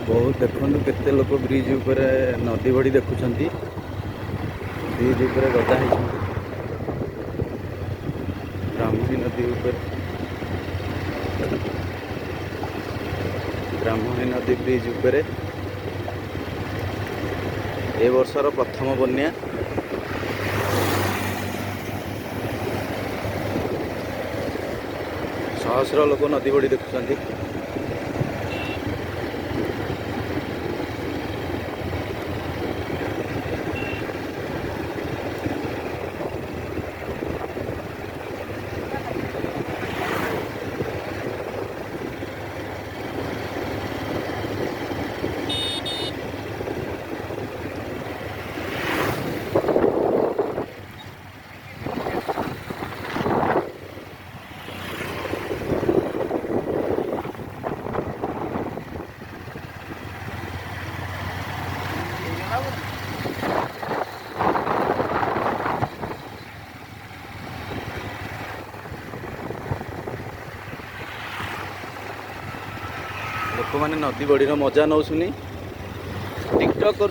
बहुत देखु केते लोक ब्रिज ऊपर नदी बड़ी देखुंत ब्रिज ऊपर गदा ब्राह्मणी नदी ऊपर ब्राह्मणी नदी ब्रिज ऊपर ए वर्षर प्रथम बन्या सहस्र लोक नदी बड़ी देखुंत। लोक मैंने नदी बड़ी मजा नौसुनी टिकटक कर